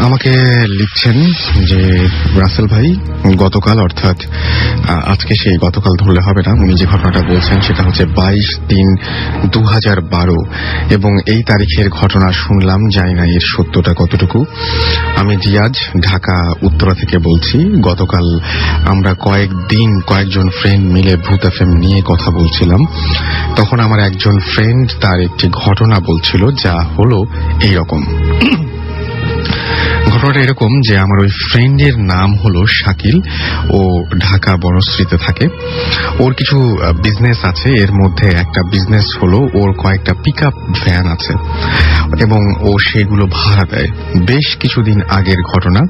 আমাকে লিখছেন যে রাসেল ভাই, গতকাল অর্থাৎ আজকে সেই গতকাল ধরলে হবে না, উনি যে ঘটনাটা বলছেন সেটা হচ্ছে 22/3/2012 এবং এই তারিখের ঘটনা শুনলাম, জানি না এর সত্যটা কতটুকু। আমি জিয়াজ, ঢাকা উত্তরা থেকে বলছি। গতকাল আমরা কয়েকজন ফ্রেন্ড মিলে ভূত এফএম নিয়ে কথা বলছিলাম। তখন আমার একজন ফ্রেন্ড তার একটি ঘটনা বলছিল, যা হলো এইরকম। ঘটনাটা এরকম যে আমার ওই ফ্রেন্ডের নাম হলো শাকিল, ও ঢাকা বনশ্রীতে থাকে। ওর কিছু বিজনেস আছে, এর মধ্যে একটা বিজনেস হলো ওর কয়েকটা পিকআপ ভ্যান আছে এবং ও সেগুলো ভাড়া দেয়। বেশ কিছুদিন আগের ঘটনা,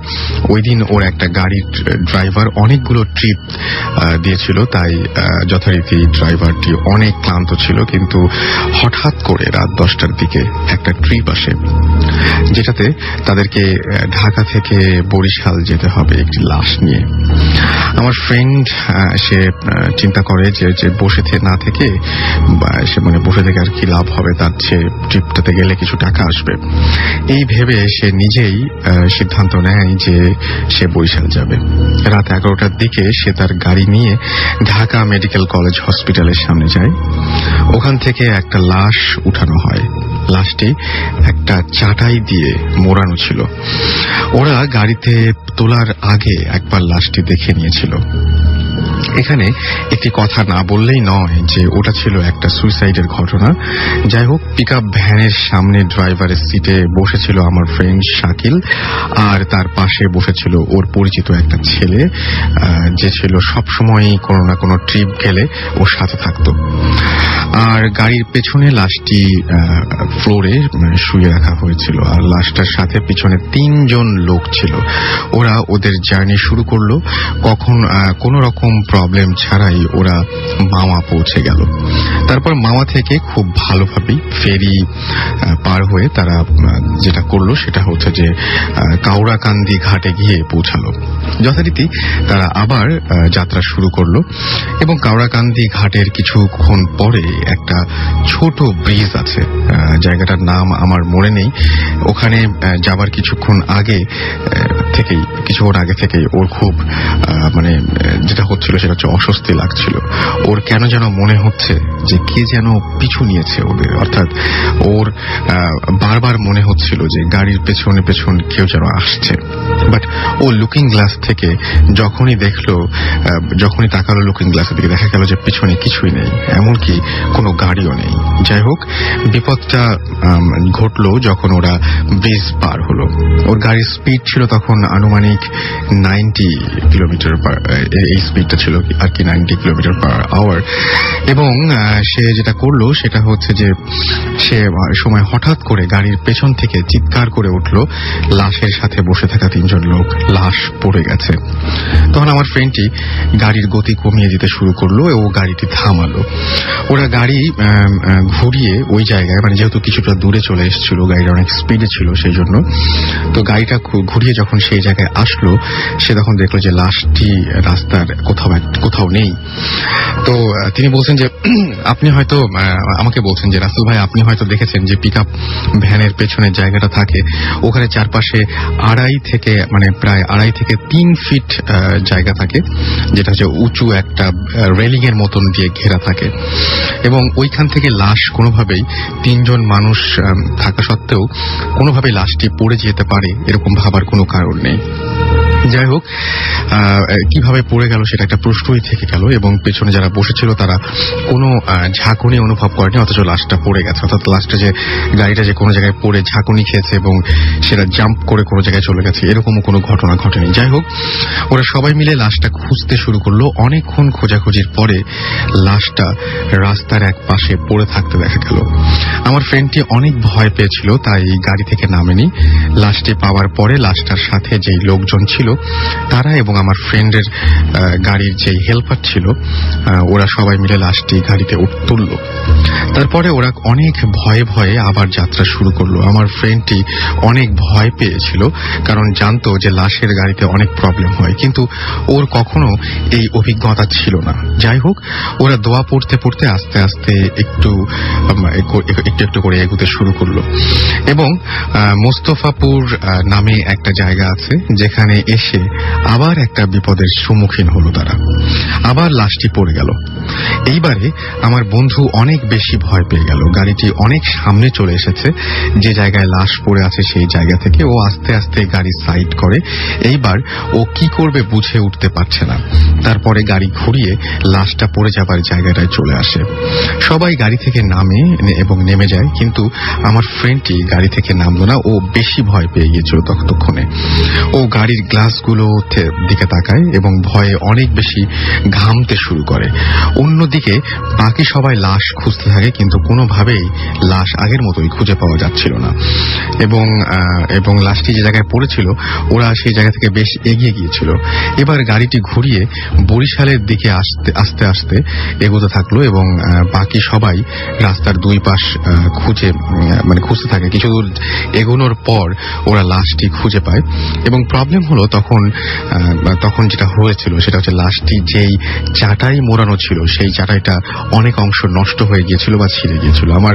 ওই দিন ওর একটা গাড়ির ড্রাইভার অনেকগুলো ট্রিপ দিয়েছিল, তাই যথারীতি ড্রাইভারটি অনেক ক্লান্ত ছিল। কিন্তু হঠাৎ করে রাত 10টার দিকে একটা ট্রিপ আসে, যেটাতে তাদেরকে ঢাকা থেকে বরিশাল যেতে হবে একটি লাশ নিয়ে। আমার ফ্রেন্ড সে চিন্তা করে যে বসে না থেকে সে বসে থেকে আর কি লাভ হবে, তার সে ট্রিপটাতে গেলে কিছু টাকা আসবে। এই ভেবে সে নিজেই সিদ্ধান্ত নেয় যে সে বরিশাল যাবে। রাত 11টার দিকে সে তার গাড়ি নিয়ে ঢাকা মেডিকেল কলেজ হসপিটালের সামনে যায়। ওখান থেকে একটা লাশ উঠানো হয়। লাশটি একটা চাটাই দিয়ে মোড়ানো ছিল। ওরা গাড়িতে তোলার আগে একবার লাশটি দেখে নিয়েছিল। এখানে একটি কথা না বললেই নয় যে ওটা ছিল একটা সুইসাইডের ঘটনা। যাই হোক, পিকআপ ভ্যানের সামনে ড্রাইভারের সিটে বসেছিল আমার ফ্রেন্ড শাকিল, আর তার পাশে বসেছিল ওর পরিচিত একটা ছেলে, যে ছিল সবসময় কোনো না কোনো ট্রিপ গেলে ওর সাথে থাকতো। আর গাড়ির পেছনে লাশটি ফ্লোরে শুয়ে রাখা হয়েছিল, আর লাশটার সাথে পিছনে 3 জন লোক ছিল। ওরা ওদের জার্নি শুরু করলো। কখন কোন রকম প্রবলেম ছাড়াই ওরা মাওয়া পৌঁছে গেল। তারপর মাওয়া থেকে খুব ভালোভাবেই ফেরি পার হয়ে তারা যেটা করলো সেটা হচ্ছে যে কাউরাকান্দি ঘাটে গিয়ে পৌঁছালো। যথারীতি তারা আবার যাত্রা শুরু করলো এবং কাউরাকান্দি ঘাটের কিছুক্ষণ পরে একটা ছোট ব্রিজ আছে, জায়গাটার নাম আমার মনে নেই। ওখানে যাবার কিছুক্ষণ আগে থেকেই ওর খুব যেটা হচ্ছিল সেটা হচ্ছে অস্বস্তি লাগছিল। ওর কেন যেন মনে হচ্ছে যে কে যেন পিছু নিয়েছে ওদের, অর্থাৎ ওর বারবার মনে হচ্ছিল যে গাড়ির পেছনে কেউ যেন আসছে। বাট ও লুকিং গ্লাস থেকে যখনই তাকালো লুকিং গ্লাসের দিকে, দেখা গেল যে পিছনে কিছুই নেই, এমনকি কোনো গাড়িও নেই। যাই হোক, বিপদটা ঘটলো যখন ওরা ব্রিজ পার হলো। ওর গাড়ির স্পিড ছিল তখন আনুমানিক 90 কিলোমিটার পার, এই স্পিডটা ছিল আর কি 90 কিলোমিটার পার আওয়ার। এবং সে যেটা করলো সেটা হচ্ছে যে সে সময় হঠাৎ করে গাড়ির পেছন থেকে চিৎকার করে উঠলো, লাশের সাথে বসে থাকা 3 জন লোক, লাশ পড়ে গেছে। তখন আমার ফ্রেন্ডটি গাড়ির গতি কমিয়ে দিতে শুরু করলো ও গাড়িটি থামালো। ওরা গাড়ি ঘুরিয়ে ওই জায়গায়, যেহেতু কিছুটা দূরে চলে এসেছিল, গাড়িটা অনেক স্পিডে ছিল সেই জন্য, তো গাড়িটা ঘুরিয়ে যখন সেই জায়গায় আসলো, সে তখন দেখলো যে লাশটি রাস্তার কোথাও নেই। তো তিনি বলছেন যে আপনি হয়তো আমাকে বলছেন যে রাসেল ভাই, আপনি হয়তো দেখেছেন যে পিকআপ ভ্যানের পেছনের জায়গাটা থাকে, ওখানে চারপাশে প্রায় 2.5 থেকে 3 ফিট জায়গা থাকে, যেটা হচ্ছে উঁচু একটা রেলিং এর মতন দিয়ে ঘেরা থাকে। এবং ওইখান থেকে লাশ কোনোভাবেই 3 জন মানুষ থাকা সত্ত্বেও কোনোভাবেই লাশটি পড়ে যেতে পারে এরকম ভাবার কোনো কারণ নেই। যাই হোক, কিভাবে পড়ে গেল সেটা একটা প্রশ্নই থেকে গেল এবং পেছনে যারা বসেছিল তারা কোনো ঝাঁকুনি অনুভব করেনি, অথচ লাশটা পড়ে গেছে। অর্থাৎ গাড়িটা যে কোনো জায়গায় পড়ে ঝাঁকুনি খেয়েছে এবং সেটা জাম্প করে কোনো জায়গায় চলে গেছে, এরকমও কোনো ঘটনা ঘটেনি। যাই হোক, ওরা সবাই মিলে লাশটা খুঁজতে শুরু করলো। অনেকক্ষণ খোঁজাখুঁজির পরে লাশটা রাস্তার এক পাশে পড়ে থাকতে দেখা গেল। আমার ফ্রেন্ডটি অনেক ভয় পেয়েছিল, তাই গাড়ি থেকে নামেনি। লাশটি পাওয়ার পরে লাশটার সাথে যেই লোকজন ছিল তারা এবং আমার ফ্রেন্ডের গাড়ির যে হেল্পার ছিল ওরা সবাই মিলে লাশটি গাড়িতে তুলল। তারপরে ওরা অনেক ভয়ে ভয়ে আবার যাত্রা শুরু করলো। আমার ফ্রেন্ডটি অনেক ভয় পেয়েছিল, কারণ জানতো যে লাশের গাড়িতে অনেক প্রবলেম হয়, কিন্তু ওর কখনো এই অভিজ্ঞতা ছিল না। যাই হোক, ওরা দোয়া পড়তে পড়তে আস্তে আস্তে একটু একটু করে এগোতে শুরু করলো এবং মোস্তফাপুর নামে একটা জায়গা আছে যেখানে এসে আবার একটা বিপদের সম্মুখীন হলো তারা। আবার লাশটি পড়ে গেল। এইবারে আমার বন্ধু অনেক বেশি ভয় পেয়ে গেল। গাড়িটি অনেক সামনে চলে এসেছে যে জায়গায় লাশ পড়ে আছে, সেই জায়গা থেকে ও আস্তে আস্তে গাড়ি সাইড করে। এইবার ও কি করবে বুঝে উঠতে পারছে না। তারপরে গাড়ি ঘুরিয়ে লাশটা পড়ে যাবার জায়গাটায় চলে আসে। সবাই গাড়ি থেকে নামে এবং নেমে যায়, কিন্তু আমার ফ্রেন্ডটি গাড়ি থেকে নামলো না। ও বেশি ভয় পেয়ে গিয়েছিল ততক্ষণে। ও গাড়ির গ্লাসগুলো দিকে তাকায় এবং ভয়ে অনেক বেশি ঘামতে শুরু করে। অন্যদিকে বাকি সবাই লাশ খুঁজতে থাকে, কিন্তু কোনোভাবেই লাশ আগের মতোই খুঁজে পাওয়া যাচ্ছিল না। এবং লাশটি যে জায়গায় পড়েছিল ওরা সেই জায়গা থেকে বেশ এগিয়ে গিয়েছিল। এবার গাড়িটি ঘুরিয়ে বরিশালের দিকে আস্তে আস্তে এগোতে থাকলো এবং বাকি সবাই রাস্তার দুই পাশ খুঁজতে থাকে। কিছু দূর এগোনোর পর ওরা লাশটি খুঁজে পায় এবং প্রবলেম হলো তখন যেটা হয়েছিল সেটা হচ্ছে লাশটি যেই চাটাই মোড়ানো ছিল সেই চাটাইটা অনেক অংশ নষ্ট হয়ে গিয়েছিল বা ছিঁড়ে গিয়েছিল। আমার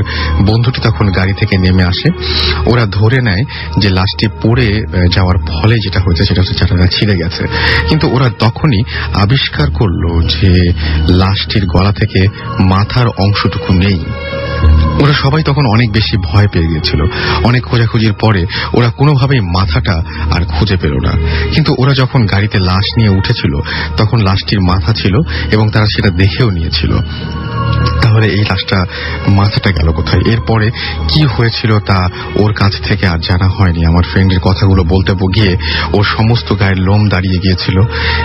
বন্ধুটি তখন গাড়ি থেকে নেমে আসে। ওরা ধরে নেয় যে লাশটি পড়ে যাওয়ার ফলে যেটা হয়েছে সেটা হচ্ছে চাটাটা ছিঁড়ে গেছে, কিন্তু ওরা তখনই আবিষ্কার করলো যে লাশটির গলা থেকে মাথার অংশটুকু নেই। ওরা সবাই তখন অনেক বেশি ভয় পেয়ে গিয়েছিল। অনেক খোঁজাখুঁজির পরে ওরা কোনোভাবেই মাথাটা আর খুঁজে পেল না, কিন্তু ওরা যখন গাড়িতে লাশ নিয়ে উঠেছিল তখন লাশটির মাথা ছিল এবং তারা সেটা দেখেও নিয়েছিল। তাহলে এই লাশটা মাথাটা গেল কোথায়? এরপরে কি হয়েছিল তা ওর কাছ থেকে আর জানা হয়নি। আমার ফ্রেন্ডের কথাগুলো বলতে গিয়ে ওর সমস্ত গায়ের লোম দাঁড়িয়ে গিয়েছিল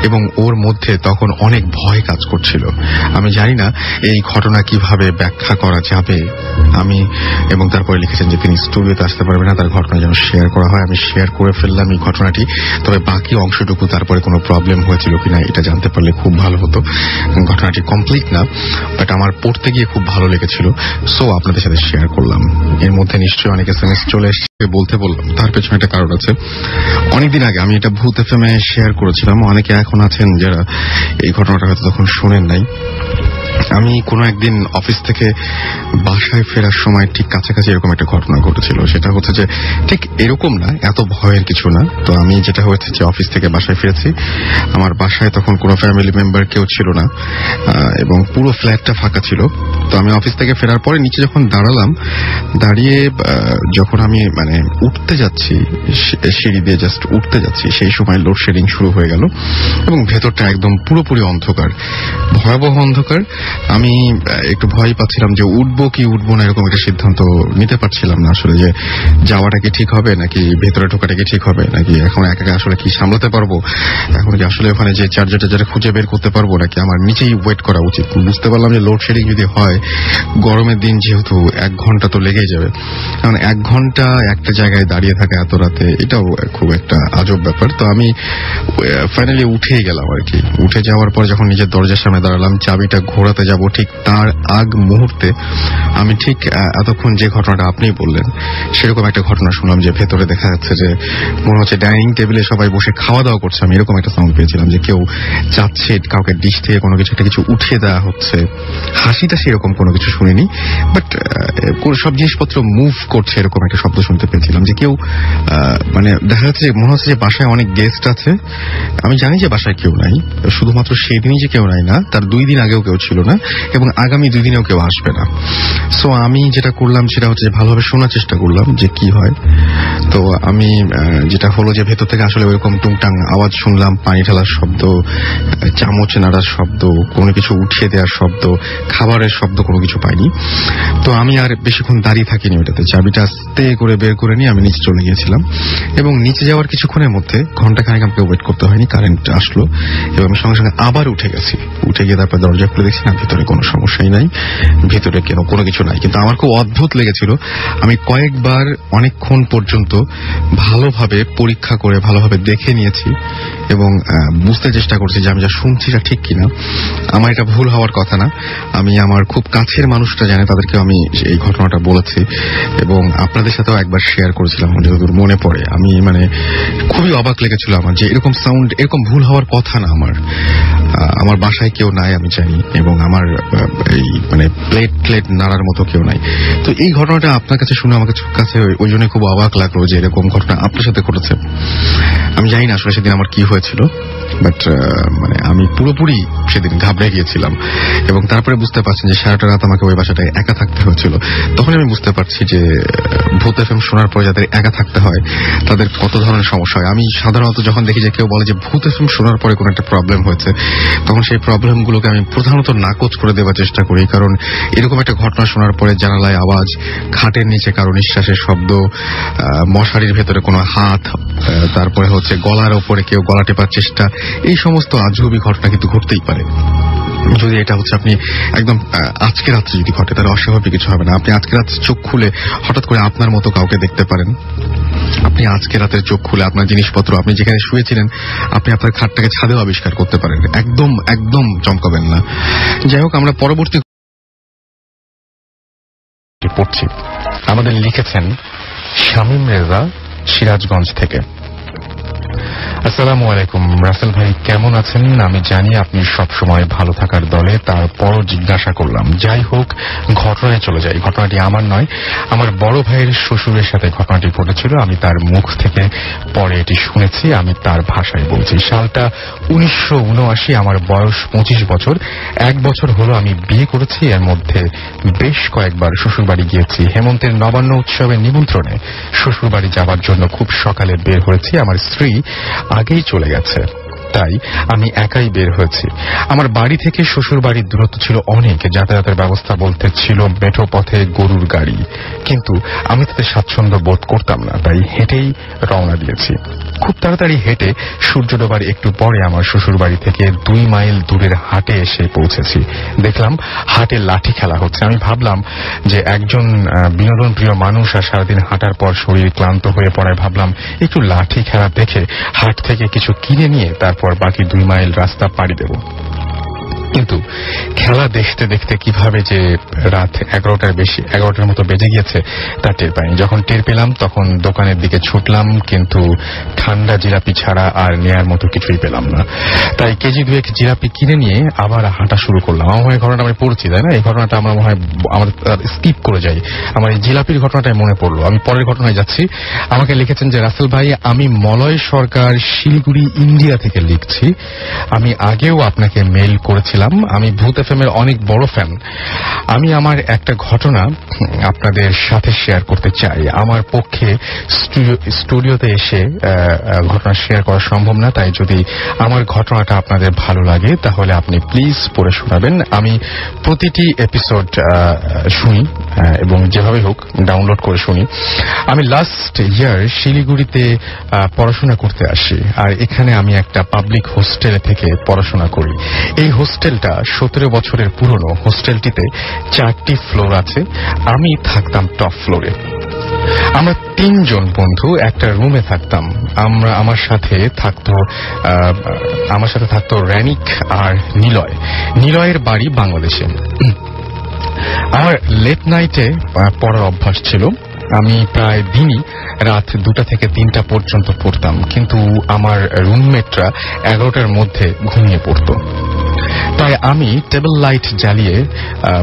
এবং ওর মধ্যে তখন অনেক ভয় কাজ করছিল। আমি জানি না এই ঘটনা কিভাবে ব্যাখ্যা করা যাবে। এবং তারপরে লিখেছেন যে তিনি স্টুডিওতে আসতে পারবেন না, তার ঘটনা যেন শেয়ার করা হয়। আমি শেয়ার করে ফেললাম এই ঘটনাটি, তবে বাকি অংশটুকু তারপরে কোনো প্রবলেম হয়েছিল কিনা এটা জানতে পারলে খুব ভালো হতো। ঘটনাটি কমপ্লিট না, বাট আমার পড়তে গিয়ে খুব ভালো লেগেছিল, সো আপনাদের সাথে শেয়ার করলাম। এর মধ্যে নিশ্চয়ই অনেক এসএমএস চলে এসেছে, বলতে বললাম তার পেছনে একটা কারণ আছে। অনেকদিন আগে আমি এটা ভূত এফএমে শেয়ার করেছিলাম। অনেকে এখন আছেন যারা এই ঘটনাটা হয়তো তখন শোনেন নাই। আমি কোনো একদিন অফিস থেকে বাসায় ফেরার সময় ঠিক কাছাকাছি এরকম একটা ঘটনা ঘটেছিল। সেটা হচ্ছে যে ঠিক এরকম না, এত ভয়ের কিছু না। তো আমি যেটা হয়েছে যে অফিস থেকে বাসায় ফিরেছি, আমার বাসায় তখন কোনো ফ্যামিলি মেম্বার কেউ ছিল না এবং পুরো ফ্ল্যাটটা ফাঁকা ছিল। তো আমি অফিস থেকে ফেরার পরে নিচে যখন দাঁড়িয়ে যখন আমি উঠতে যাচ্ছি, সিঁড়ি দিয়ে জাস্ট উঠতে যাচ্ছি, সেই সময় লোডশেডিং শুরু হয়ে গেল এবং ভেতরটা একদম পুরোপুরি অন্ধকার, ভয়াবহ অন্ধকার। আমি একটু ভয় পাচ্ছিলাম যে উঠবো কি উঠবো না, এরকম একটা সিদ্ধান্ত নিতে পারছিলাম না আসলে, যে যাওয়াটা কি ঠিক হবে নাকি ভেতরে ঢোকাটা কি ঠিক হবে, নাকি এখন একা আসলে কি সামলাতে পারবো, এখন কি আসলে ওখানে যে চার্জারটা খুঁজে বের করতে পারবো নাকি আমার নিচেই ওয়েট করা উচিত। বুঝতে পারলাম যে লোডশেডিং যদি হয়, গরমের দিন যেহেতু 1 ঘন্টা তো লেগেই যাবে, কারণ 1 ঘন্টা একটা জায়গায় দাঁড়িয়ে থাকা এত রাতে, এটাও খুব একটা আজব ব্যাপার। তো আমি ফাইনালি উঠেই গেলাম আর কি। উঠে যাওয়ার পর যখন নিজের দরজার সামনে দাঁড়ালাম, চাবিটা ঘোরাতে যাব, ঠিক তার আগ মুহূর্তে আমি ঠিক এতক্ষণ যে ঘটনাটা আপনি বললেন সেরকম একটা ঘটনা শুনলাম, যে ভেতরে দেখা যাচ্ছে যে মনে হচ্ছে ডাইনিং টেবিলে সবাই বসে খাওয়া দাওয়া করছে। আমি এরকম একটা সাউন্ড পেয়েছিলাম যে কেউ চাচ্ছে কাউকে ডিশ থেকে কোনো কিছু একটা কিছু উঠিয়ে দেওয়া হচ্ছে। হাসিটা সেরকম কোনো কিছু শুনিনি, বাট সব জিনিসপত্র মুভ করছে এরকম একটা শব্দ শুনতে পেয়েছিলাম, যে কেউ দেখা যাচ্ছে মনে হচ্ছে যে বাসায় অনেক গেস্ট আছে। আমি জানি যে বাসায় কেউ নাই, শুধুমাত্র সেই দিনই যে কেউ নাই না, তার 2 দিন আগেও কেউ ছিল না এবং আগামী 2 দিনেও কেউ আসবে না। সো আমি যেটা করলাম সেটা হচ্ছে ভালোভাবে শোনার চেষ্টা করলাম যে কি হয়। তো আমি যেটা হলো যে ভেতর থেকে আসলে ওইরকম টুংটাং আওয়াজ শুনলাম, পানি ঢালার শব্দ, চামচ নাড়ার শব্দ, কোনো কিছু উঠিয়ে দেওয়ার শব্দ, খাবারের শব্দ কোনো কিছু পাইনি। তো আমি আর বেশিক্ষণ দাঁড়িয়ে থাকিনি ওটাতে, চাবিটা আস্তে করে বের করে নিয়ে আমি নিচে চলে গিয়েছিলাম এবং নিচে যাওয়ার কিছুক্ষণের মধ্যে ঘন্টাখানেক আমাকে ওয়েট করতে হয়নি, কারেন্ট আসলো এবং আমি সঙ্গে সঙ্গে আবার উঠে গেছি। উঠে গিয়ে তারপর দরজা খুলে দেখছি না, ভিতরে কোনো সমস্যাই নাই, ভিতরে কোনো কিছু নাই। কিন্তু আমার খুব অদ্ভুত লেগেছিল, আমি কয়েকবার অনেকক্ষণ পর্যন্ত ভালোভাবে পরীক্ষা করে ভালোভাবে দেখে নিয়েছি এবং বুঝতে চেষ্টা করছি যে আমি যা শুনছি এটা ঠিক কিনা। আমার এটা ভুল হওয়ার কথা না। আমি আমার খুব কাছের মানুষটা জানে, তাদেরকে আমি এই ঘটনাটা বলেছি এবং আপনাদের সাথেও একবার শেয়ার করেছিলাম যতদূর মনে পড়ে। আমি খুবই অবাক লেগেছিল আমার যে এরকম সাউন্ড, এরকম ভুল হওয়ার কথা না। আমার বাসায় কেউ নাই আমি জানি, এবং আমার এই প্লেট নাড়ার মতো কেউ নাই। তো এই ঘটনাটা আপনার কাছে শুনে আমার কাছে ওই জন্য খুব অবাক লাগলো যে এরকম ঘটনা আপনার সাথে ঘটেছে। আমি জানি না আসলে সেদিন আমার কি হয়েছিল, বাট আমি পুরোপুরি সেদিন ঘাবড়ে গিয়েছিলাম। এবং তারপরে বুঝতে পারছেন যে সারাটা রাত আমাকে ওই বাসাটায় একা থাকতে হয়েছিল। তখন আমি বুঝতে পারছি যে ভূত এফএম শোনার পরে যাদের একা থাকতে হয় তাদের কত ধরনের সমস্যা হয়। আমি সাধারণত যখন দেখি যে কেউ বলে যে ভূত এফএম শোনার পরে কোনো একটা প্রবলেম হয়েছে, তখন সেই প্রবলেমগুলোকে আমি প্রধানত নাকচ করে দেওয়ার চেষ্টা করি। কারণ এরকম একটা ঘটনা শোনার পরে জানালায় আওয়াজ, খাটের নিচে কারো নিঃশ্বাসের শব্দ, মশারির ভেতরে কোনো হাত, তারপরে গলার ওপরে কেউ গলা টেপার চেষ্টা, এই সমস্ত আজগুবি ঘটনা কিন্তু ঘটতেই পারে। যদি এটা আপনি একদম আজকে রাত্রে যদি ঘটে তাহলে অস্বাভাবিক কিছু হবে না। আপনি আজকে রাত্রে চোখ খুলে হঠাৎ করে আপনার মতো কাউকে দেখতে পারেন। আপনি আজকে রাতের চোখ খুলে আপনার জিনিসপত্র, আপনি যেখানে শুয়েছিলেন, আপনি আপনার খাটটাকে ছাদেও আবিষ্কার করতে পারেন। একদম একদম চমকাবেন না। যাই হোক, আমরা পরবর্তী পড়ছি। আমাদের লিখেছেন শামীম রেজা, সিরাজগঞ্জ থেকে। আসসালামু আলাইকুম রাসেল ভাই, কেমন আছেন? আমি জানি আপনি সবসময় ভালো থাকার দলে, তারপরও জিজ্ঞাসা করলাম। যাই হোক, ঘটনায় চলে যাই। ঘটনাটি আমার নয়, আমার বড় ভাইয়ের শ্বশুরের সাথে ঘটনাটি ঘটেছিল। আমি তার মুখ থেকে পরে এটি শুনেছি, আমি তার ভাষায় বলছি। সালটা 1979, আমার বয়স 25 বছর। 1 বছর হলো আমি বিয়ে করেছি। এর মধ্যে বেশ কয়েকবার শ্বশুরবাড়ি গিয়েছি। হেমন্তের নবান্ন উৎসবের নিমন্ত্রণে শ্বশুরবাড়ি যাবার জন্য খুব সকালে বের হয়েছি। আমার স্ত্রী আগেই চলে গেছে, তাই আমি একাই বের হয়েছি। আমার বাড়ি থেকে শ্বশুর বাড়ির দূরত্ব ছিল অনেক। যাতায়াতের ব্যবস্থা বলতে ছিল মেঠো পথে গরুর গাড়ি, কিন্তু আমি তাতে স্বাচ্ছন্দ্য বোধ করতাম না, তাই হেঁটেই রওনা দিয়েছি। খুব তাড়াতাড়ি হেঁটে সূর্য ডোবার একটু পরে আমার শ্বশুর বাড়ি থেকে 2 মাইল দূরের হাটে এসে পৌঁছেছি। দেখলাম হাটে লাঠি খেলা হচ্ছে। আমি ভাবলাম যে একজন বিনোদন প্রিয় মানুষ আর সারাদিন হাঁটার পর শরীর ক্লান্ত হয়ে পড়ায় ভাবলাম একটু লাঠি খেলা দেখে হাট থেকে কিছু কিনে নিয়ে তারপর বাকি 2 মাইল রাস্তা পাড়ি দেব। কিন্তু খেলা দেখতে দেখতে কিভাবে যে রাত 11টার মতো বেজে গিয়েছে তা টের পাইনি। যখন টের পেলাম তখন দোকানের দিকে ছুটলাম, কিন্তু ঠান্ডা জিলাপি ছাড়া আর নেয়ার মতো কিছুই পেলাম না। তাই কেজি 2 জিলাপি কিনে নিয়ে আবার হাঁটা শুরু করলাম। আমার মনে হয় ঘটনাটা আমি পড়ছি, তাই না? এই ঘটনাটা আমরা মনে হয় আমাদের স্কিপ করে যাই। আমার এই জিলাপির ঘটনাটাই মনে পড়লো। আমি পরের ঘটনায় যাচ্ছি। আমাকে লিখেছেন যে রাসেল ভাই, আমি মলয় সরকার, শিলিগুড়ি, ইন্ডিয়া থেকে লিখছি। আমি আগেও আপনাকে মেইল করেছিলাম। আমি ভূত এফএম এর অনেক বড় ফ্যান। আমি আমার একটা ঘটনা আপনাদের সাথে শেয়ার করতে চাই। আমার পক্ষে স্টুডিওতে এসে ঘটনা শেয়ার করা সম্ভব না, তাই যদি আমার ঘটনাটা আপনাদের ভালো লাগে তাহলে আপনি প্লিজ পড়ে শোনাবেন। আমি প্রতিটি এপিসোড শুনি এবং যেভাবে হোক ডাউনলোড করে শুনি। আমি লাস্ট ইয়ার শিলিগুড়িতে পড়াশোনা করতে আসি, আর এখানে আমি একটা পাবলিক হোস্টেলে থেকে পড়াশোনা করি। এই হোস্টেলটা 17 বছরের পুরনো। হোস্টেলটিতে 4টি ফ্লোর আছে। আমি থাকতাম টপ ফ্লোরে। আমরা 3 জন বন্ধু একটা রুমে থাকতাম। আমার সাথে থাকতো রানিক আর নিলয়। নিলয়ের বাড়ি বাংলাদেশে। আমার লেট নাইটে পড়ার অভ্যাস ছিল। আমি প্রায় দিনই রাত 2টা থেকে 3টা পর্যন্ত পড়তাম, কিন্তু আমার রুমমেটরা 11টার মধ্যে ঘুমিয়ে পড়ত। তাই আমি টেবিল লাইট জ্বালিয়ে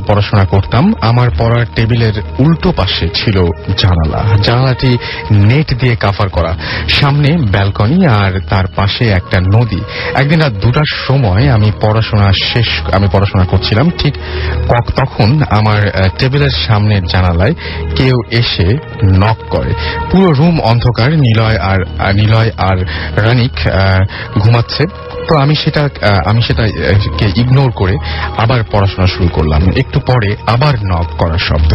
পড়াশোনা করতাম। আমার পড়ার টেবিলের উল্টো পাশে ছিল জানালা। জানালাটি নেট দিয়ে কাভার করা। সামনে ব্যালকনি আর তার পাশে একটা নদী। একদিন রাত 2টার সময় আমি পড়াশোনা করছিলাম। ঠিক তখন আমার টেবিলের সামনের জানালায় কেউ এসে নক করে। পুরো রুম অন্ধকার। নিলয় আর রানিক ঘুমাচ্ছে। তো আমি সেটা ইগনোর করে আবার পড়াশোনা শুরু করলাম। একটু পরে আবার নক করার শব্দ।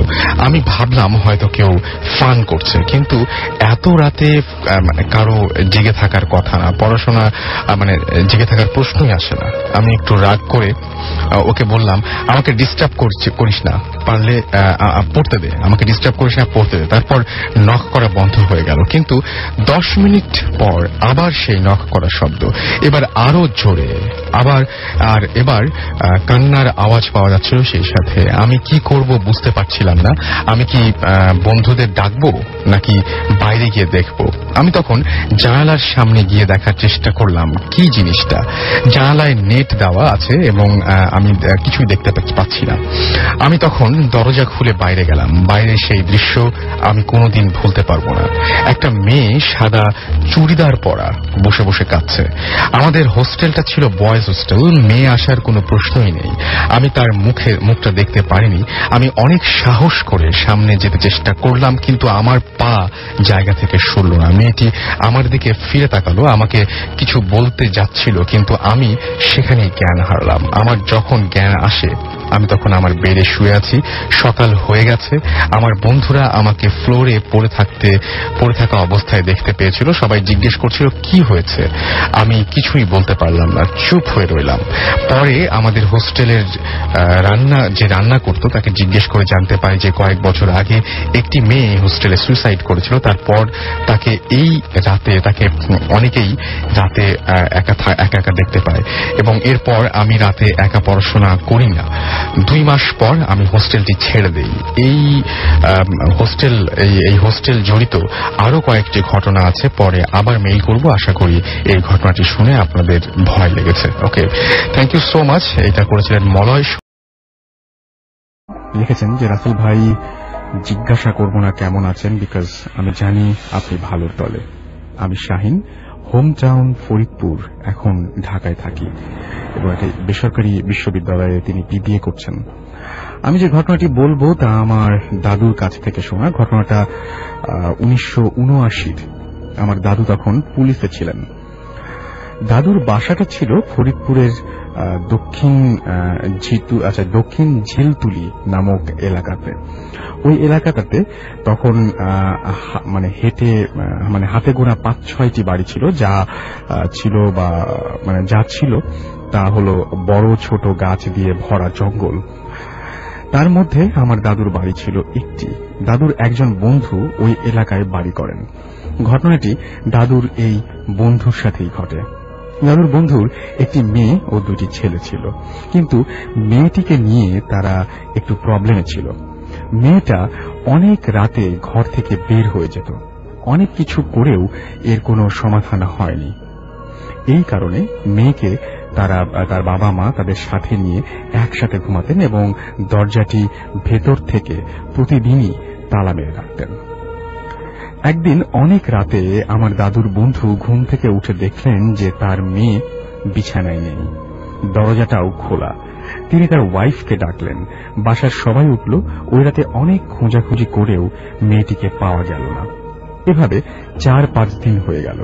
আমি ভাবলাম হয়তো কেউ ফান করছে, কিন্তু এত রাতে কারো জেগে থাকার কথা না, পড়াশোনা জেগে থাকার প্রশ্নই আসে না। আমি একটু রাগ করে ওকে বললাম, আমাকে ডিস্টার্ব করিস না, পারলে পড়তে দে, আমাকে ডিস্টার্ব করিস না, পড়তে দে। তারপর নক করা বন্ধ হয়ে গেল, কিন্তু 10 মিনিট পর আবার সেই নক করার শব্দ, এবার আরো জোরে, এবার কান্নার আওয়াজ পাওয়া যাচ্ছিল সেই সাথে। আমি কি করব বুঝতে পারছিলাম না। আমি কি বন্ধুদের ডাকবো নাকি বাইরে গিয়ে দেখবো? আমি তখন জানালার সামনে গিয়ে দেখার চেষ্টা করলাম কি জিনিসটা। জানালায় নেট দেওয়া আছে এবং আমি কিছুই দেখতে পাচ্ছি না। আমি তখন দরজা খুলে বাইরে গেলাম। বাইরে সেই দৃশ্য আমি কোনোদিন ভুলতে পারবো না। একটা মেয়ে সাদা চুড়িদার পরা বসে বসে কাঁদছে। আমাদের হোস্টেলটা ছিল বয়েজ হোস্টেল, মেয়ে আসার কোনো প্রশ্নই নেই। আমি তার মুখটা দেখতে পারিনি। আমি অনেক সাহস করে সামনে যেতে চেষ্টা করলাম, কিন্তু আমার পা জায়গা থেকে সরল না। মেয়েটি আমার দিকে ফিরে তাকালো, আমাকে কিছু বলতে যাচ্ছিল, কিন্তু আমি সেখানেই জ্ঞান হারালাম। আমার যখন জ্ঞান আসে আমি তখন আমার বেডে শুয়ে আছি। সকাল হয়ে গেছে। আমার বন্ধুরা আমাকে ফ্লোরে পড়ে থাকা অবস্থায় দেখতে পেয়েছিল। সবাই জিজ্ঞেস করছিল কি হয়েছে। আমি কিছুই বলতে পারলাম না, চুপ হয়ে রইলাম। পরে আমাদের হোস্টেলের রান্না করতো তাকে জিজ্ঞেস করে জানতে পারি যে কয়েক বছর আগে একটি মেয়ে হোস্টেলে সুইসাইড করেছিল। তারপর তাকে অনেকেই রাতে একা দেখতে পায়, এবং এরপর আমি রাতে একা পড়াশোনা করি না। 2 মাস পর আমি হোস্টেলটি ছেড়ে দেই। এই হোস্টেল জড়িত আরো কয়েকটি ঘটনা আছে, পরে আবার মেইল করব। আশা করি এই ঘটনাটি শুনে আপনাদের ভয় লেগেছে। ওকে, থ্যাংক ইউ সো মাচ। এটা করেছিলেন মলয়। লিখেছেন যে রাসেল ভাই, জিজ্ঞাসা করব না কেমন আছেন, বিকজ আমি জানি আপনি ভালোর তলে। আমি শাহিন, হোম টাউন ফরিদপুর, এখন ঢাকায় থাকি এবং একটা বেসরকারি বিশ্ববিদ্যালয়ে তিনি বিবিএ করছেন। আমি যে ঘটনাটি বলবো তা আমার দাদুর কাছ থেকে শোনা। ঘটনাটা 1979। আমার দাদু তখন পুলিশে ছিলেন। দাদুর বাসাটা ছিল ফরিদপুরের দক্ষিণ ঝিলতুলি নামক এলাকাতে। ওই এলাকাটাতে তখন হাতে গোনা 5-6টি বাড়ি ছিল। যা ছিল তা হলো বড় ছোট গাছ দিয়ে ভরা জঙ্গল। তার মধ্যে আমার দাদুর বাড়ি ছিল একটি। দাদুর একজন বন্ধু ওই এলাকায় বাড়ি করেন। ঘটনাটি দাদুর এই বন্ধুর সাথেই ঘটে। দাদুর বন্ধুর একটি মেয়ে ও 2টি ছেলে ছিল, কিন্তু মেয়েটিকে নিয়ে তারা একটু প্রবলেমে ছিল। মেয়েটা অনেক রাতে ঘর থেকে বের হয়ে যেত। অনেক কিছু করেও এর কোনো সমাধান হয়নি। এই কারণে মেয়েকে তার বাবা মা তাদের সাথে নিয়ে একসাথে ঘুমাতেন এবং দরজাটি ভেতর থেকে প্রতিদিনই তালা মেরে রাখতেন। একদিন অনেক রাতে আমার দাদুর বন্ধু ঘুম থেকে উঠে দেখলেন যে তার মেয়ে বিছানায় নেই, দরজাটাও খোলা। তিনি তার ওয়াইফকে ডাকলেন। বাসার সবাই উঠল। ওই রাতে অনেক খোঁজাখুঁজি করেও মেয়েটিকে পাওয়া গেল না। এভাবে 4-5 দিন হয়ে গেল।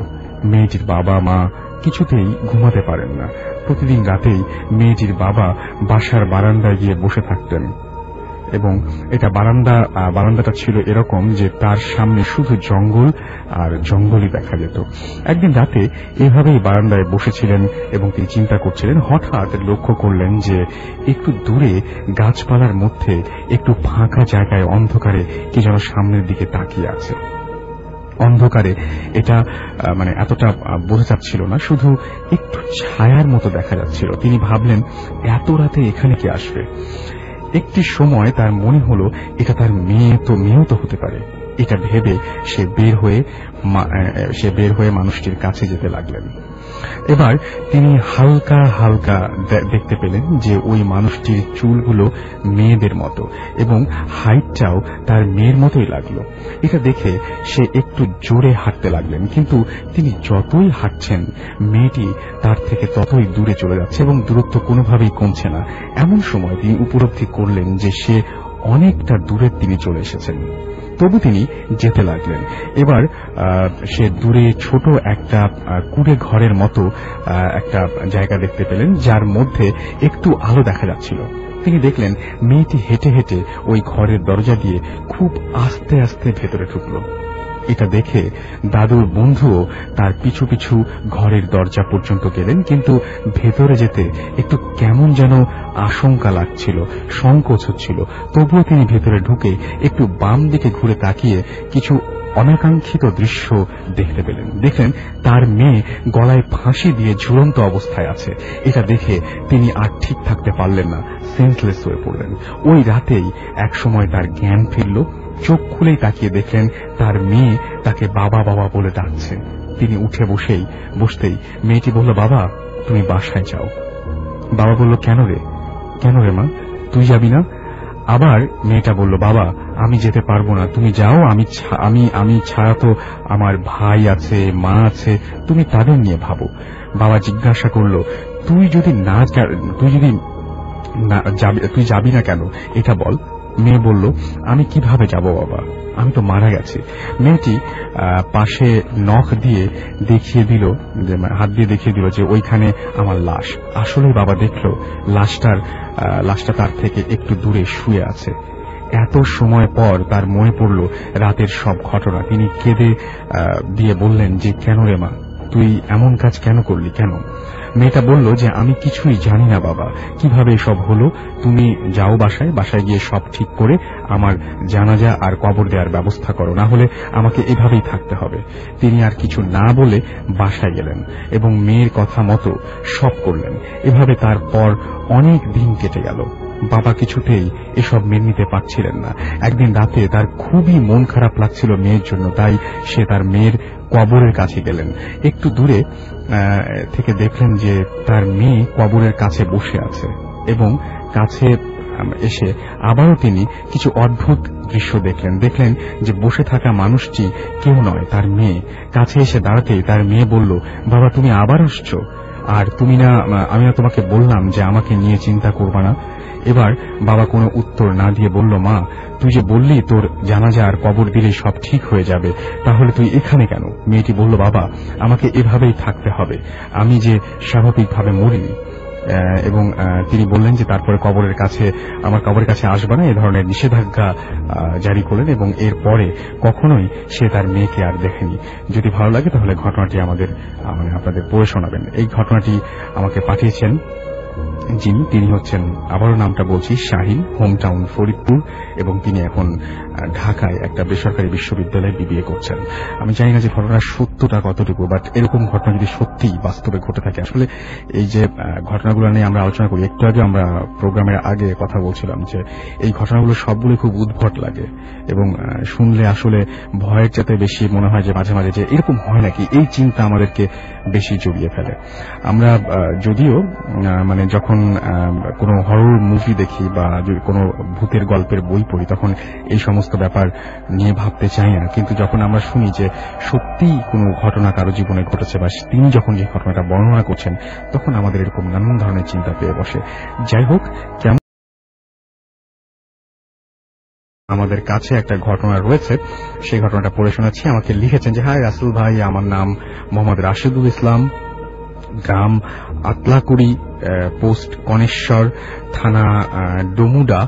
মেয়েটির বাবা মা কিছুতেই ঘুমাতে পারেন না। প্রতিদিন রাতেই মেয়েটির বাবা বাসার বারান্দায় গিয়ে বসে থাকতেন, এবং এটা বারান্দাটা ছিল এরকম যে তার সামনে শুধু জঙ্গল আর জঙ্গলই দেখা যেত। একদিন রাতে এভাবেই বারান্দায় বসেছিলেন এবং তিনি চিন্তা করছিলেন। হঠাৎ লক্ষ্য করলেন যে একটু দূরে গাছপালার মধ্যে একটু ফাঁকা জায়গায় অন্ধকারে কি যেন সামনের দিকে তাকিয়ে আছে। অন্ধকারে এটা এতটা বোঝা যাচ্ছিল না, শুধু একটু ছায়ার মতো দেখা যাচ্ছিল। তিনি ভাবলেন এত রাতে এখানে কি আসবে। একটি সময় তার মনে হলো এটা তার মেয়েও তো হতে পারে। এটা ভেবে সে বের হয়ে মানুষটির কাছে যেতে লাগলেন। এবার তিনি হালকা হালকা দেখতে পেলেন যে ওই মানুষটির চুলগুলো মেয়েদের মতো এবং হাইটটাও তার মেয়ের মতোই লাগলো। এটা দেখে সে একটু জোরে হাঁটতে লাগলেন, কিন্তু তিনি যতই হাঁটছেন মেয়েটি তার থেকে ততই দূরে চলে যাচ্ছে এবং দূরত্ব কোনোভাবেই কমছে না। এমন সময় তিনি উপলব্ধি করলেন যে সে অনেকটা দূরে তিনি চলে এসেছেন। তবু তিনি যেতে লাগলেন। এবার সে দূরে ছোট একটা কুড়ে ঘরের মতো একটা জায়গা দেখতে পেলেন, যার মধ্যে একটু আলো দেখা যাচ্ছিল। তিনি দেখলেন মেয়েটি হেঁটে হেঁটে ওই ঘরের দরজা দিয়ে খুব আস্তে আস্তে ভেতরে ঢুকল। এটা দেখে দাদুর বন্ধুও তার পিছু পিছু ঘরের দরজা পর্যন্ত গেলেন, কিন্তু ভেতরে যেতে একটু কেমন যেন আশঙ্কা লাগছিল, সংকোচ হচ্ছিল। তবুও তিনি ভেতরে ঢুকে একটু বাম দিকে ঘুরে তাকিয়ে কিছু অনাকাঙ্ক্ষিত দৃশ্য দেখতে পেলেন। দেখলেন তার মেয়ে গলায় ফাঁসি দিয়ে ঝুলন্ত অবস্থায় আছে। এটা দেখে তিনি আর ঠিক থাকতে পারলেন না, সেন্সলেস হয়ে পড়লেন। ওই রাতেই একসময় তার জ্ঞান ফিরল। চোখ খুলেই তাকিয়ে দেখলেন তার মেয়ে তাকে বাবা বাবা বলে ডাকছে। তিনি উঠে বসতেই মেয়েটি বলল, বাবা তুমি বাসায় যাও। বাবা বলল, কেন রে মা, তুই যাবি না? আবার মেয়েটা বলল, বাবা আমি যেতে পারবো না, তুমি যাও, আমি ছাড়া তো আমার ভাই আছে, মা আছে, তুমি তাদের নিয়ে ভাবো। বাবা জিজ্ঞাসা করল, তুই যাবি না কেন এটা বল। মেয়ে বলল, আমি কিভাবে যাব বাবা, আমি তো মারা গেছি। মেয়েটি পাশে নখ দিয়ে দেখিয়ে দিল, হাত দিয়ে দেখিয়ে দিল যে ওইখানে আমার লাশ। আসলে বাবা দেখলো লাশটা তার থেকে একটু দূরে শুয়ে আছে। এত সময় পর তার মনে পড়ল রাতের সব ঘটনা। তিনি কেঁদে দিয়ে বললেন যে, কেন রে মা, তুই এমন কাজ কেন করলি, কেন? মেয়েটা বলল যে, আমি কিছুই জানি না বাবা, কিভাবে সব হলো। তুমি যাও বাসায় গিয়ে সব ঠিক করে আমার জানাজা আর কবর দেওয়ার ব্যবস্থা করো, না হলে আমাকে এভাবেই থাকতে হবে। তিনি আর কিছু না বলে বাসায় গেলেন এবং মেয়ের কথা মতো সব করলেন। এভাবে তারপর অনেক দিন কেটে গেল। বাবা কিছুতেই এসব মেনে নিতে পারছিলেন না। একদিন রাতে তার খুবই মন খারাপ লাগছিল মেয়ের জন্য, তাই সে তার মেয়ের কবরের কাছে গেলেন। একটু দূরে থেকে দেখলেন যে তার মেয়ে কবরের কাছে বসে আছে এবং কাছে এসে আবারও তিনি কিছু অদ্ভুত দৃশ্য দেখলেন যে বসে থাকা মানুষটি কেউ নয়, তার মেয়ে। কাছে এসে দাঁড়াতেই তার মেয়ে বলল, বাবা তুমি আবার আসছো? আর আমি না তোমাকে বললাম যে আমাকে নিয়ে চিন্তা করবা না? এবার বাবা কোনো উত্তর না দিয়ে বলল, মা তুই যে বললি তোর জানাজা আর কবর দিলে সব ঠিক হয়ে যাবে, তাহলে তুই এখানে কেন? মেয়েটি বলল, বাবা আমাকে এভাবেই থাকতে হবে, আমি যে স্বাভাবিকভাবে মরিনি। এবং তিনি বললেন যে তারপরে আমার কবরের কাছে আসবে না, এ ধরনের নিষেধাজ্ঞা জারি করলেন এবং এরপরে কখনোই সে তার মেয়েকে আর দেখেনি। যদি ভালো লাগে তাহলে ঘটনাটি আপনাদের পড়ে শোনাবেন। এই ঘটনাটি আমাকে পাঠিয়েছেন তিনি হচ্ছেন, আবারও নামটা বলছি, শাহিন, হোম টাউন ফরিদপুর, এবং তিনি এখন ঢাকায় একটা বেসরকারি বিশ্ববিদ্যালয়ে বিবিএ করছেন। আমি জানি না যে ঘটনার সত্যটা কতটুকু, বাট এরকম ঘটনা যদি সত্যিই বাস্তবে ঘটে থাকে, আসলে এই যে ঘটনাগুলো নিয়ে আমরা আলোচনা করি, একটু আগে আমরা প্রোগ্রামের আগে কথা বলছিলাম যে এই ঘটনাগুলো সবগুলো খুব উদ্ভট লাগে এবং শুনলে আসলে ভয়ের চাইতে বেশি মনে হয় যে মাঝে মাঝে যে এরকম হয় নাকি, এই চিন্তা আমাদেরকে বেশি জড়িয়ে ফেলে। আমরা যদিও যখন কোনো হরর মুভি দেখি বা কোনো ভূতের গল্পের বই পড়ি তখন এই সমস্ত ব্যাপার নিয়ে ভাবতে চাই না, কিন্তু যখন আমরা শুনি যে সত্যিই কোনো ঘটনা কারো জীবনে ঘটেছে বা তিনি যখন যে ঘটনাটা বর্ণনা করছেন তখন আমাদের এরকম নানান ধরনের চিন্তা পেয়ে বসে। যাই হোক, কেমন আমাদের কাছে একটা ঘটনা রয়েছে, সেই ঘটনাটা পড়ে শোনাচ্ছি। আমাকে লিখেছেন যে, হাই রাসেল ভাই, আমার নাম মোহাম্মদ রাশেদুল ইসলাম, গ্রাম আতলাকুড়ি, পোস্ট কনেশ্বর, থানা ডুমুডা,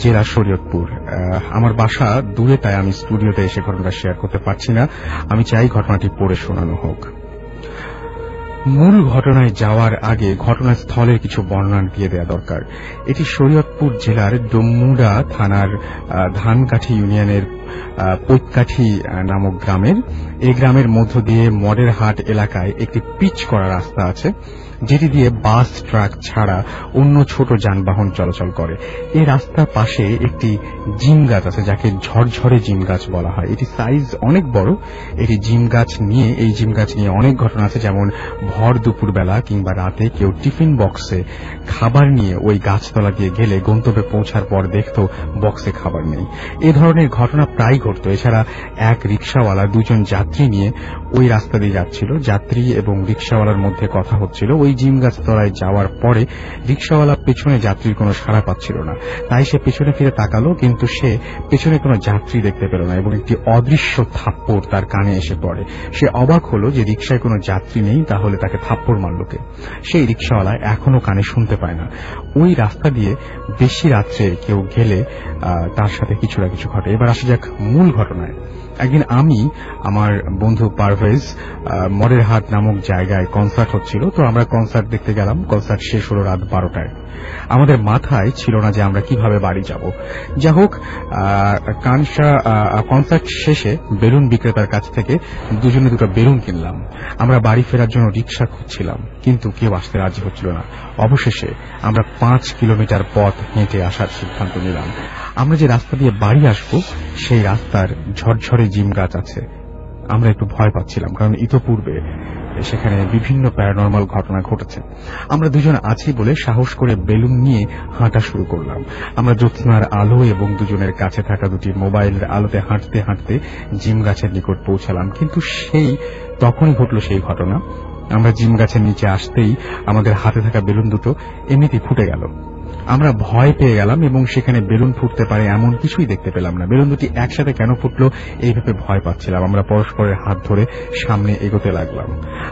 জেলা শরীয়তপুর। আমার বাসা দূরে, তাই আমি স্টুডিওতে এসে ঘটনাটা শেয়ার করতে পারছি না। আমি চাই ঘটনাটি পড়ে শোনানো হোক। মূল ঘটনায় যাওয়ার আগে ঘটনাস্থলের কিছু বর্ণনা দিয়ে দেওয়া দরকার। এটি শরীয়তপুর জেলার ডুমুডা থানার ধানকাঠি ইউনিয়নের পৈতকাঠি নামক গ্রামের। এই গ্রামের মধ্য দিয়ে মডেরহাট এলাকায় একটি পিচ করা রাস্তা আছে, যেটি দিয়ে বাস, ট্রাক ছাড়া অন্য ছোট যানবাহন চলাচল করে। এই রাস্তার পাশে একটি জিম গাছ আছে, যাকে ঝরঝরে জিম গাছ বলা হয়। এটি সাইজ অনেক বড়। এই জিম গাছ নিয়ে অনেক ঘটনা আছে, যেমন ভর দুপুরবেলা কিংবা রাতে কেউ টিফিন বক্সে খাবার নিয়ে ওই গাছতলা দিয়ে গেলে গন্তব্যে পৌঁছার পর দেখতো বক্সে খাবার নেই। এ ধরনের ঘটনা প্রায় ঘটতো। এছাড়া এক রিকশাওয়ালা দুজন যাত্রী নিয়ে ওই রাস্তা দিয়ে যাচ্ছিল। যাত্রী এবং রিকশাওয়ালার মধ্যে কথা হচ্ছিল। ওই জিম গাছ তলায় যাওয়ার পরে রিকশাওয়ালা পেছনে যাত্রীর কোনো সাড়া পাচ্ছিল না, তাই সে পেছনে ফিরে তাকালো, কিন্তু সে পেছনে কোনো যাত্রী দেখতে পেল না এবং একটি অদৃশ্য থাপ্পড় তার কানে এসে পড়ে। সে অবাক হলো যে রিকশায় কোনো যাত্রী নেই, তাহলে তাকে থাপ্পড় মারল কে? সেই রিকশাওয়ালা এখনো কানে শুনতে পায় না। ওই রাস্তা দিয়ে বেশি রাত্রে কেউ গেলে তার সাথে কিছু না কিছু ঘটে। এবার আসা যাক মূল ঘটনায়। একদিন আমি, আমার বন্ধু পারভেজ, মরেরহাট নামক জায়গায় কনসার্ট হচ্ছিল, তো আমরা কনসার্ট দেখতে গেলাম। কনসার্ট শেষ হলো রাত 12টায়। আমাদের মাথায় ছিল না যে আমরা কিভাবে বাড়ি যাব। যা হোক, কনসার্ট শেষে বেলুন বিক্রেতার কাছ থেকে দুজনে দুটো বেলুন কিনলাম। আমরা বাড়ি ফেরার জন্য রিক্সা খুঁজছিলাম, কিন্তু কেউ আসতে রাজি হচ্ছিল না। অবশেষে আমরা 5 কিলোমিটার পথ হেঁটে আসার সিদ্ধান্ত নিলাম। আমরা যে রাস্তা দিয়ে বাড়ি আসব সেই রাস্তার ঝরঝরে জিম গাছ আছে। আমরা একটু ভয় পাচ্ছিলাম, কারণ ইতোপূর্বে সেখানে বিভিন্ন প্যারানরমাল ঘটনা ঘটেছে। আমরা দুজন আছি বলে সাহস করে বেলুন নিয়ে হাঁটা শুরু করলাম। আমরা জ্যোৎস্নার আলো এবং দুজনের কাছে থাকা দুটি মোবাইলের আলোতে হাঁটতে হাঁটতে জিম গাছের নিকট পৌঁছালাম। কিন্তু তখনই ঘটল সেই ঘটনা। আমরা জিম গাছের নিচে আসতেই আমাদের হাতে থাকা বেলুন দুটো এমনিতেই ফুটে গেল। আমরা ভয় পেয়ে গেলাম এবং সেখানে বেলুন ফুটতে পারে এমন কিছুই দেখতে পেলাম না। বেলুন দুটি একসাথে কেন ফুটলো এই ভেবে ভয় পাচ্ছিলাম। আমরা পরস্পরের হাত ধরে সামনে এগোতে লাগলাম।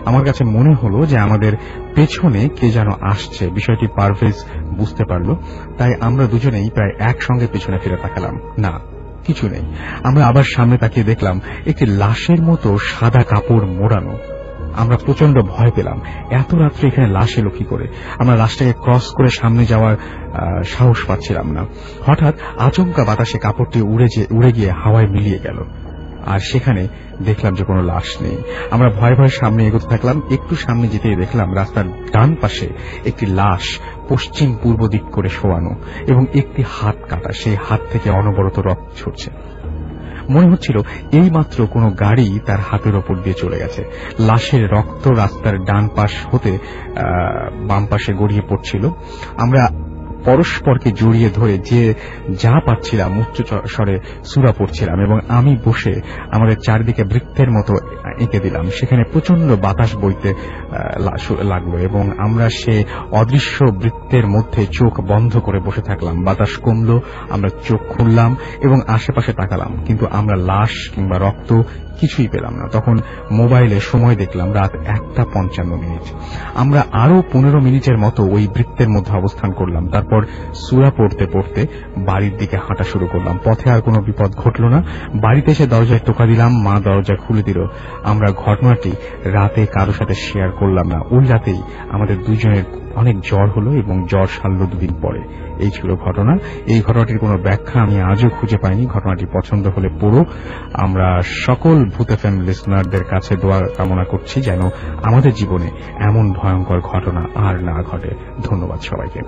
আমার কাছে মনে হলো যে আমাদের পেছনে কে যেন আসছে। বিষয়টি পারভেজ বুঝতে পারল, তাই আমরা দুজনেই প্রায় একসঙ্গে পেছনে ফিরে তাকালাম। না, কিছু নেই। আমরা আবার সামনে তাকিয়ে দেখলাম একটি লাশের মতো সাদা কাপড় মোড়ানো। আমরা প্রচন্ড ভয় পেলাম। এত রাত্রে এখানে লাশ এলো কি করে? আমরা লাশটাকে ক্রস করে সামনে যাওয়ার সাহস পাচ্ছিলাম না। হঠাৎ আচমকা বাতাসে কাপড়টি উড়ে গিয়ে হাওয়ায় মিলিয়ে গেল, আর সেখানে দেখলাম যে কোনো লাশ নেই। আমরা ভয়ে ভয়ে সামনে এগোতে থাকলাম। একটু সামনে যেতেই দেখলাম রাস্তার ডান পাশে একটি লাশ পশ্চিম পূর্ব দিক করে শোয়ানো এবং একটি হাত কাটা। সেই হাত থেকে অনবরত রক্ত ছুটছে। মনে হচ্ছিল এই মাত্র কোনো গাড়ি তার হাতের ওপর দিয়ে চলে গেছে। লাশের রক্ত রাস্তার ডান পাশ হতে বাম পাশে গড়িয়ে পড়ছিল। আমরা পরস্পরকে জড়িয়ে ধরে যে যা পাচ্ছিলাম উচ্চ স্বরে সূরা পড়ছিলাম এবং আমি বসে আমাদের চারদিকে বৃত্তের মতো এঁকে দিলাম। সেখানে প্রচন্ড বাতাস বইতে লাগলো এবং আমরা সে অদৃশ্য বৃত্তের মধ্যে চোখ বন্ধ করে বসে থাকলাম। বাতাস কমলো, আমরা চোখ খুললাম এবং আশেপাশে তাকালাম, কিন্তু আমরা লাশ কিংবা রক্ত কিছুই পেলাম না। তখন মোবাইলে সময় দেখলাম রাত 1:55। আমরা আরো 15 মিনিটের মতো ওই বৃত্তের মধ্যে অবস্থান করলাম। তারপর সূরা পড়তে পড়তে বাড়ির দিকে হাঁটা শুরু করলাম। পথে আর কোনো বিপদ ঘটল না। বাড়িতে এসে দরজায় টোকা দিলাম, মা দরজা খুলে দিল। আমরা ঘটনাটি রাতে কারো সাথে শেয়ার করলাম না। ওই রাতেই আমাদের দুজনের অনেক জ্বর হলো এবং জ্বর সারল 2 দিন পরে। এই ছিল ঘটনা। এই ঘটনাটির কোনো ব্যাখ্যা আমি আজও খুঁজে পাইনি। ঘটনাটি পছন্দ হলে পড়ো। আমরা সকল ভূত এফএম লিসনারদের কাছে দোয়া কামনা করছি যেন আমাদের জীবনে এমন ভয়ঙ্কর ঘটনা আর না ঘটে। ধন্যবাদ সবাইকে।